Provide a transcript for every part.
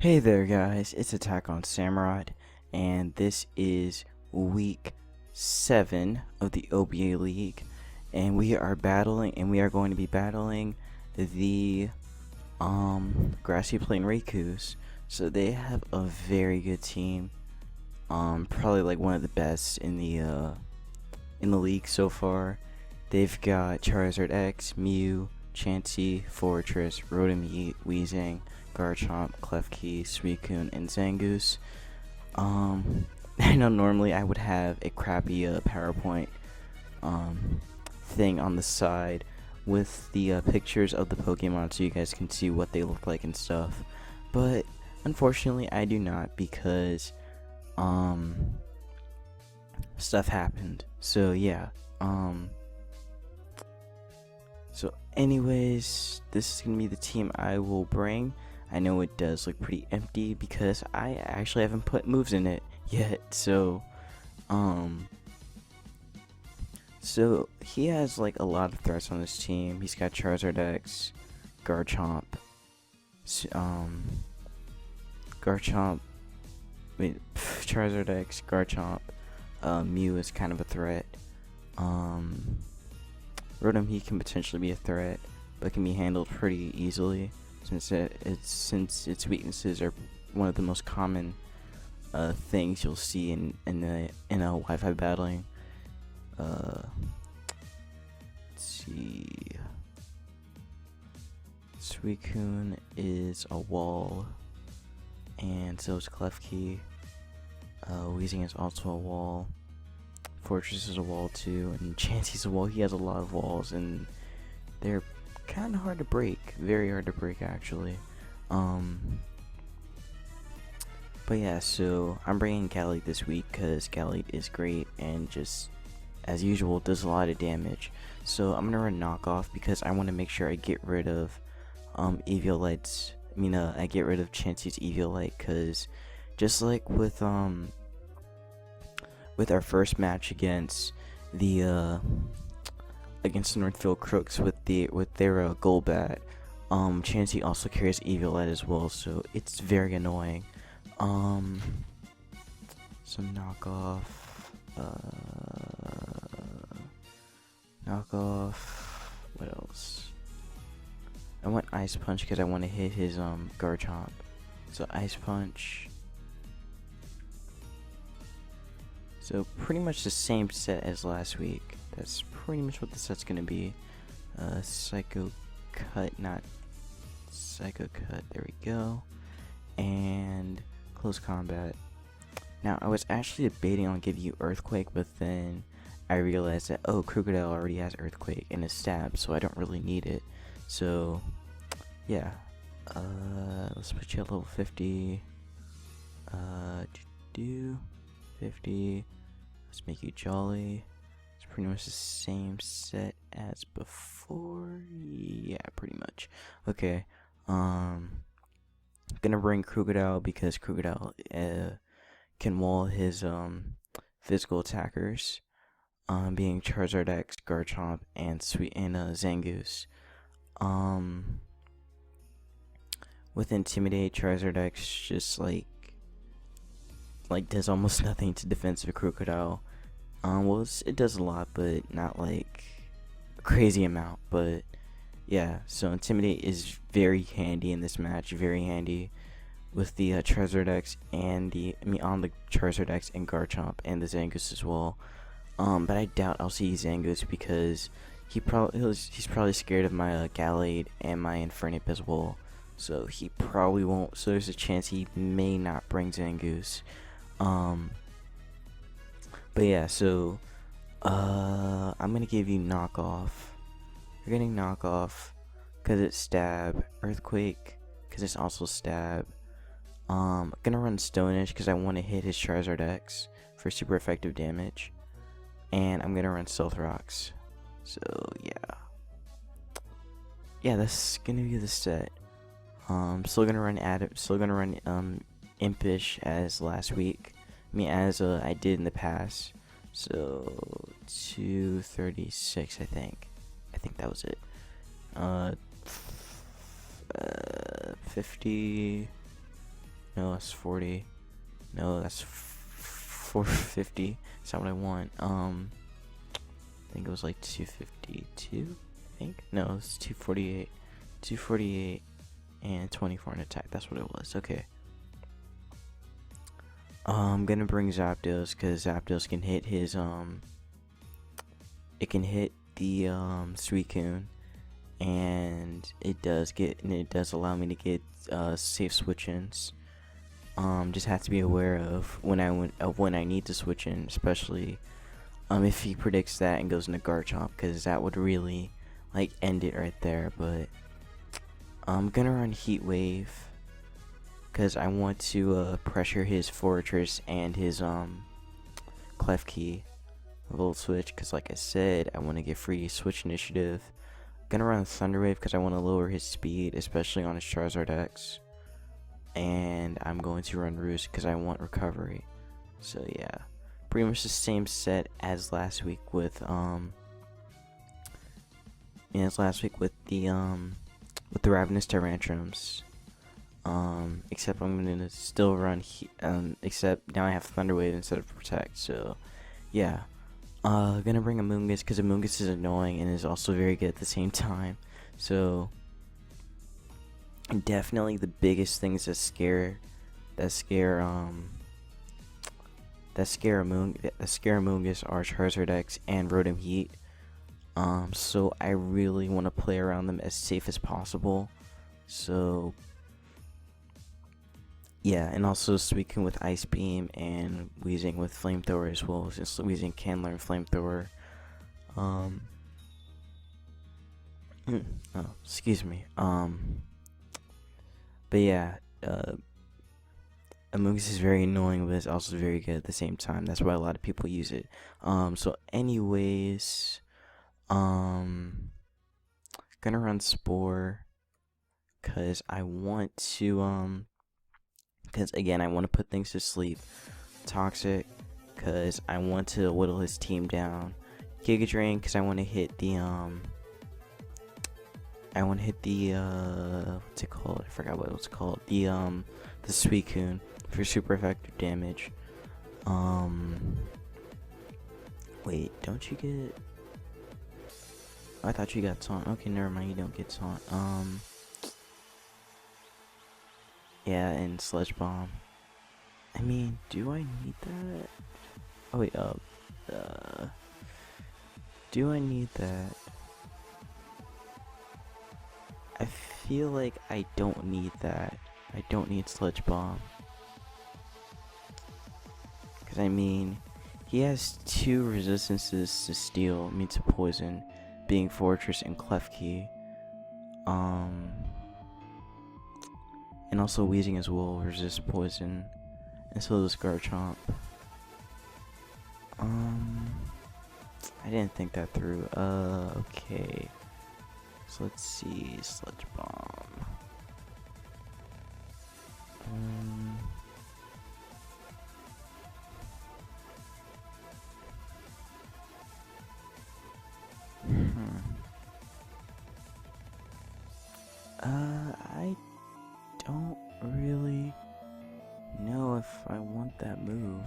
Hey there guys, it's Attack on Samurott, and this is week 7 of the OBA League, and we are going to be battling the Grassy Plain Raikous. So they have a very good team, probably like one of the best in the league so far. They've got Charizard X, Mew, Chansey, Fortress, Rotom, Weezing, Garchomp, Klefki, Suicune, and Zangoose. I know normally I would have a crappy PowerPoint thing on the side with the pictures of the Pokemon so you guys can see what they look like and stuff. But unfortunately I do not because stuff happened. So yeah. So anyways, this is gonna be the team I will bring. I know it does look pretty empty because I actually haven't put moves in it yet. So he has like a lot of threats on his team. He's got Charizard X, Garchomp, Charizard X, Garchomp, Mew is kind of a threat. Rotom, he can potentially be a threat, but can be handled pretty easily since its weaknesses are one of the most common things you'll see in a Wi-Fi battling. Let's see. Suicune is a wall, and so is Klefki. Weezing is also a wall. Fortress is a wall too, and Chansey's a wall. He has a lot of walls, and they're kind of hard to break. Very hard to break, actually. But yeah, so I'm bringing Gallade this week because Gallade is great and just, as usual, does a lot of damage. So I'm gonna run knockoff because I want to make sure I get rid of Eviolite's. I get rid of Chansey's Eviolite because just like with our first match against the Northfield Crooks with their Golbat, Chansey also carries Eviolite as well, so it's very annoying. Some knockoff. What else? I want Ice Punch because I want to hit his Garchomp. So Ice Punch. So pretty much the same set as last week. That's pretty much what the set's gonna be. Psycho Cut, not Psycho Cut. There we go. And Close Combat. Now I was actually debating on giving you Earthquake, but then I realized that Crocodile already has Earthquake in his stab, so I don't really need it. So yeah. Let's put you at level 50. 50. Let's make you Jolly. It's pretty much the same set as before. Yeah, pretty much. Okay. Gonna bring Crocodile because Crocodile can wall his physical attackers, being Charizard X, Garchomp, and Zangoose. With Intimidate, Charizard X just like does almost nothing to defensive Crocodile. It does a lot, but not like a crazy amount. But yeah, so Intimidate is very handy in this match. Very handy with the Charizard X and on the Charizard X and Garchomp and the Zangoose as well. But I doubt I'll see Zangoose because he's probably scared of my Gallade and my Infernape as well. So he probably won't. So there's a chance he may not bring Zangoose. But yeah, so I'm gonna give you knockoff. You're getting knockoff because it's stab, Earthquake because it's also stab. I'm gonna run Stone-ish because I want to hit his Charizard X for super effective damage, and I'm gonna run Stealth Rocks. So yeah, that's gonna be the set. Still gonna run Impish as last week. As I did in the past. So 236, I think that was it. 50. No, that's 40. No, that's 450. That's not what I want. I think it was like 252. I think no, it's 248. 248 and 24 in attack. That's what it was. Okay. I'm gonna bring Zapdos because Zapdos can hit his it can hit the Suicune, and it does allow me to get safe switch-ins. Just have to be aware of when I need to switch in, especially if he predicts that and goes into Garchomp, because that would really like end it right there. But I'm gonna run Heat Wave because I want to pressure his Fortress and his Klefki Volt Switch, because like I said, I want to get free Switch Initiative. Gonna run Thunder Wave because I want to lower his speed, especially on his Charizard X. And I'm going to run Roost because I want Recovery. So yeah, pretty much the same set as last week with the Ravenous Tyrantrums. Except I'm gonna still run except now I have Thunder Wave instead of Protect. So yeah, gonna bring Amoonguss because Amoonguss is annoying and is also very good at the same time. So definitely the biggest things that scare Amoonguss are Charizard X and Rotom Heat. So I really want to play around them as safe as possible. So yeah, and also Suicune with Ice Beam and Weezing with Flamethrower as well, since Weezing can learn Flamethrower. Oh, excuse me. But yeah, Amoonguss is very annoying, but it's also very good at the same time. That's why a lot of people use it. So anyways, gonna run Spore, cause I want to because again I want to put things to sleep. Toxic, cause I want to whittle his team down. Giga Drain, cause I want to hit the what's it called? I forgot what it was called. The Suicune for super effective damage. Wait, don't you get? I thought you got taunt. Okay, never mind. You don't get taunt. Yeah, and Sludge Bomb. I mean, do I need that? Oh wait, do I need that? I feel like I don't need that. I don't need Sludge Bomb. Because I mean, he has 2 resistances to steel, to poison, being Fortress and Klefki. And also Weezing as well resist poison. And so does Garchomp. I didn't think that through. Okay. So let's see, Sludge Bomb. I don't really know if I want that move.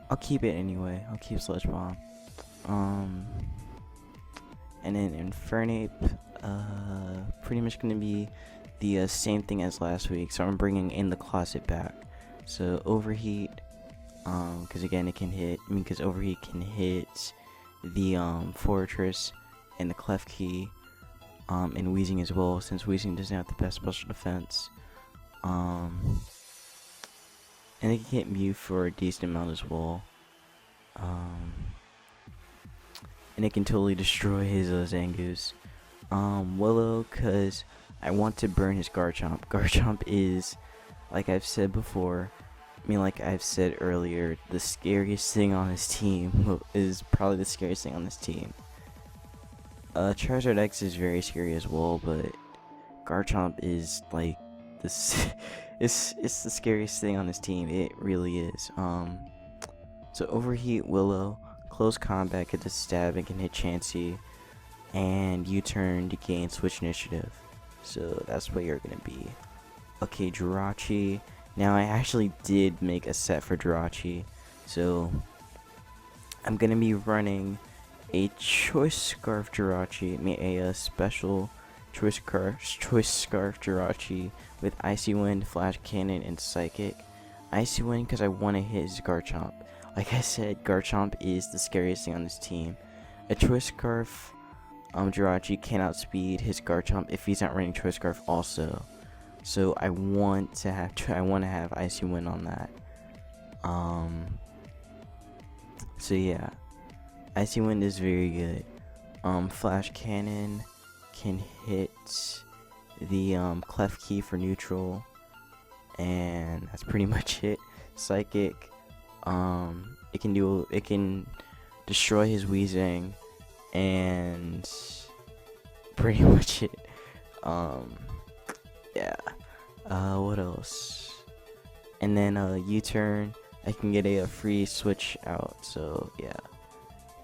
I'll keep it anyway. I'll keep Sludge Bomb. And then Infernape, pretty much gonna be the same thing as last week. So I'm bringing in the Closet back. So Overheat, because again it can hit. Because Overheat can hit the Fortress and the Klefki, and Weezing as well. Since Weezing doesn't have the best special defense, and it can hit Mew for a decent amount as well. And it can totally destroy his Zangoose. Willow, cause I want to burn his Garchomp. Garchomp is, like I've said before, like I've said earlier, the scariest thing on this team is probably the scariest thing on this team. Charizard X is very scary as well, but Garchomp is like this. it's the scariest thing on this team. It really is. So Overheat, Willow. Close combat, get the stab and can hit Chansey, and U-turn to gain switch initiative. So that's what you're gonna be. Okay, Jirachi. Now I actually did make a set for Jirachi, so I'm gonna be running a choice scarf Jirachi, a special choice scarf Jirachi with Icy Wind, Flash Cannon, and Psychic. Icy Wind because I want to hit his Garchomp. Like I said, Garchomp is the scariest thing on this team. A choice scarf Jirachi can outspeed his Garchomp if he's not running choice scarf also. So I want to have Icy Wind on that. So yeah, Icy Wind is very good. Flash Cannon can hit the Clef Key for neutral, and that's pretty much it. Psychic, it can destroy his Weezing, and pretty much it. Yeah. What else? And then U-turn, I can get a free switch out. So yeah.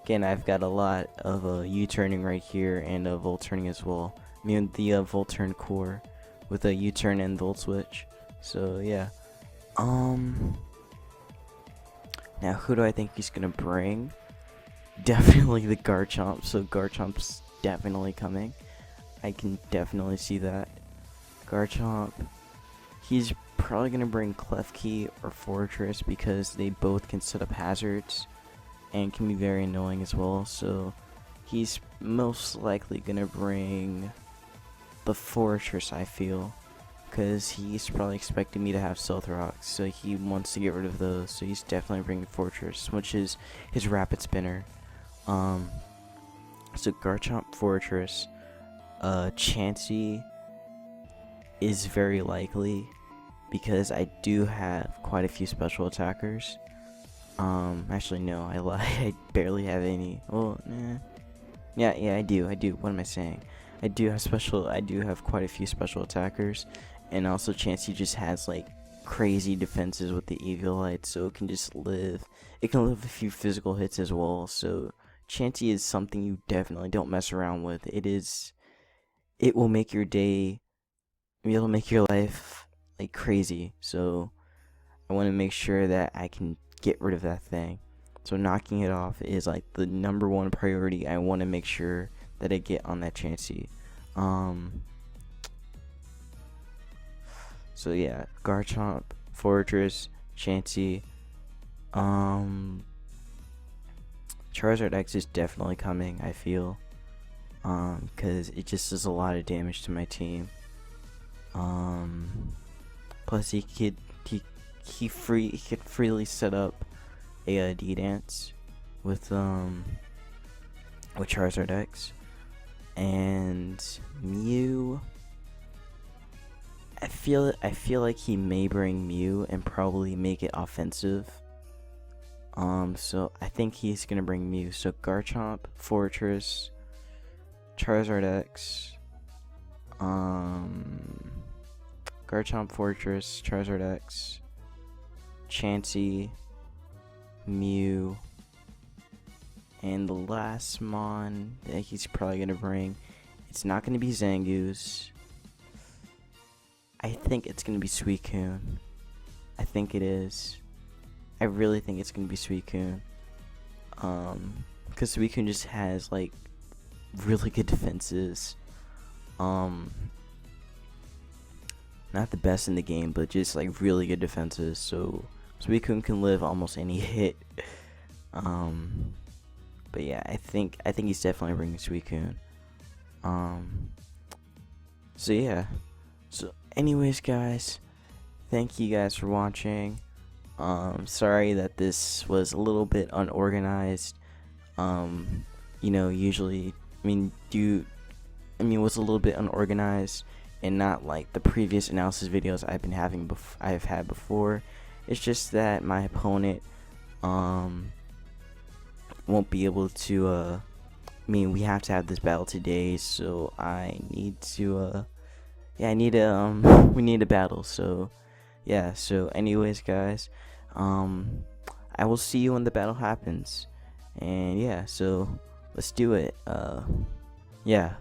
Again, I've got a lot of U-turning right here and Volt turning as well. I mean the Volt turn core with a U-turn and Volt switch. So yeah. Now who do I think he's gonna bring? Definitely the Garchomp. So Garchomp's definitely coming. I can definitely see that. Garchomp. He's probably gonna bring Clef Key or Fortress because they both can set up hazards and can be very annoying as well. So he's most likely gonna bring the Fortress, I feel, because he's probably expecting me to have Stealth Rocks, so he wants to get rid of those. So he's definitely bringing Fortress, which is his Rapid Spinner. So Garchomp, Fortress, Chansey is very likely because I do have quite a few special attackers. Actually no, I lied. I barely have any. Well, yeah, I do. What am I saying? I do have quite a few special attackers, and also Chansey just has like crazy defenses with the Eviolite, so it can just live. It can live a few physical hits as well. So Chansey is something you definitely don't mess around with. It will make your day. It'll make your life like crazy. So I want to make sure that I can get rid of that thing. So knocking it off is like the #1 priority. I want to make sure that I get on that Chansey. So yeah, Garchomp, Fortress, Chansey. Charizard X is definitely coming, I feel. Because it just does a lot of damage to my team. Plus he could freely set up a D-Dance with Charizard X. And Mew, I feel like he may bring Mew and probably make it offensive. So I think he's gonna bring Mew. So Garchomp, Fortress, Charizard X, Garchomp, Fortress, Charizard X, Chansey, Mew, and the last mon that he's probably gonna bring, it's not gonna be Zangoose. I think it's gonna be Suicune. I think it is. I really think it's gonna be Suicune. Because Suicune just has like really good defenses. Not the best in the game, but just like really good defenses. So Suicune can live almost any hit. But yeah, I think he's definitely bringing Suicune. So yeah. So anyways, guys, thank you guys for watching. Sorry that this was a little bit unorganized. Usually, it was a little bit unorganized and not like the previous analysis videos I've had before. It's just that my opponent won't be able to we have to have this battle today, so I need to we need a battle. So yeah, so anyways, guys, I will see you when the battle happens. And yeah, so let's do it. Yeah.